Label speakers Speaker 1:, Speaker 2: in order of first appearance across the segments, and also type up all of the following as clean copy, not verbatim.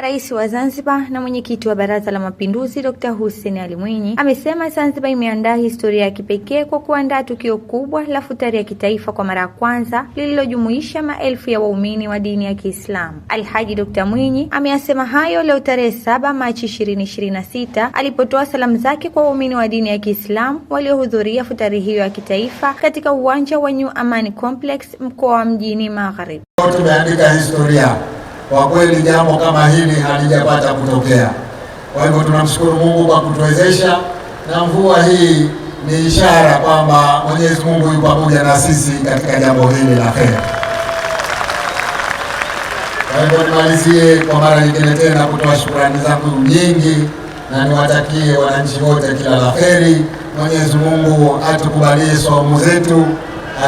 Speaker 1: Rais wa Zanzibar na mwenyekiti wa Baraza la Mapinduzi Dr. Hussein Ali Mwinyi amesema Zanzibar imeandaa historia ya kipekee kwa kuandaa tukio kubwa la futari ya kitaifa kwa mara ya kwanza lililojumuisha maelfu ya waumini wa dini ya Kiislamu. Alhaji Dr. Mwinyi ameyasema hayo leo tarehe 7 Machi 2026 alipotoa salamu zake kwa waumini wa dini ya Kiislamu waliohudhuria futari hiyo ya kitaifa katika uwanja wa New Amani Complex mkoa wa Mjini Magharibi.
Speaker 2: Tumeandika historia. Kwa kweli jambo kama hili halijapata kutokea. Kwa hivyo tunamshukuru Mungu kwa kutuwezesha, na mvua hii ni ishara kwamba Mwenyezi Mungu yupo pamoja na sisi katika jambo hili la kheri. Kwa hivyo nimalizie kwa mara nyingine tena kutoa shukrani zangu nyingi na niwatakie wananchi wote kila la kheri. Mwenyezi Mungu atukubalie saumu zetu,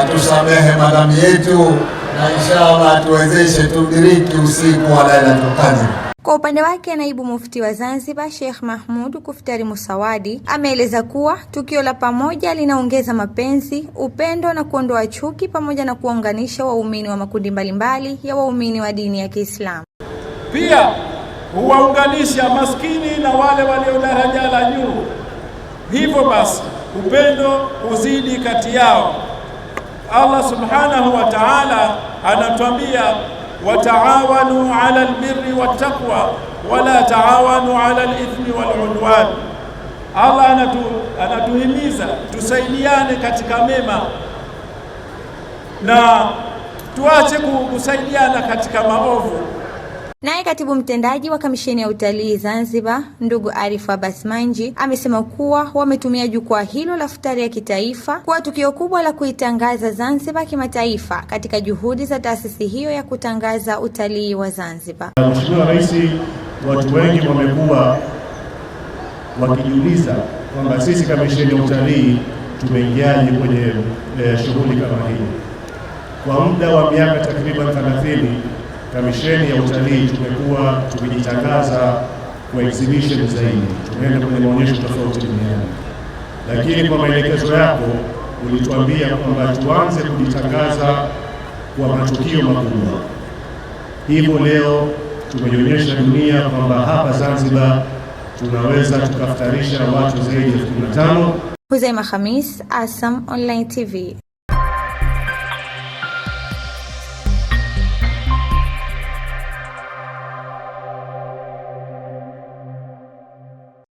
Speaker 2: atusamehe madhambi yetu, na inshallah tuwezeshe tudiriki usiku wa Lailatul Qadr.
Speaker 1: Kwa upande wake, naibu mufti wa Zanzibar Sheikh Mahmud Kuftari Musawadi ameeleza kuwa tukio la pamoja linaongeza mapenzi, upendo na kuondoa chuki pamoja na kuunganisha waumini wa makundi mbalimbali ya waumini wa dini ya Kiislamu.
Speaker 3: Pia huwaunganisha maskini na wale walio daraja la juu. Hivyo basi upendo uzidi kati yao. Allah subhanahu wa ta'ala anatuambia wataawanu ala albirri wattaqwa wala taawanu ala alithmi waludwan. Allah anatuhimiza tusaidiane katika mema na tuache kusaidiana katika maovu.
Speaker 1: Naye katibu mtendaji wa Kamisheni ya Utalii Zanzibar, ndugu Arif Abbas Manji, amesema kuwa wametumia jukwaa hilo la futari ya kitaifa kuwa tukio kubwa la kuitangaza Zanzibar kimataifa katika juhudi za taasisi hiyo ya kutangaza utalii wa Zanzibar.
Speaker 4: Mheshimiwa Rais, watu wengi wamekuwa wakijiuliza kwamba sisi Kamisheni ya Utalii tumeingiaje kwenye shughuli kama hii. Kwa muda wa miaka takriban 30 Kamisheni ya Utalii tumekuwa tukijitangaza kwa exhibition zaidi, tumeenda kwenye maonyesho tofauti duniani, lakini kwa maelekezo yako ulituambia kwamba tuanze kujitangaza kwa matukio makubwa. Hivyo leo tumeonyesha dunia kwamba hapa Zanzibar tunaweza tukafutarisha watu zaidi ya 15.
Speaker 1: Huzaima Khamis, ASAM Online TV.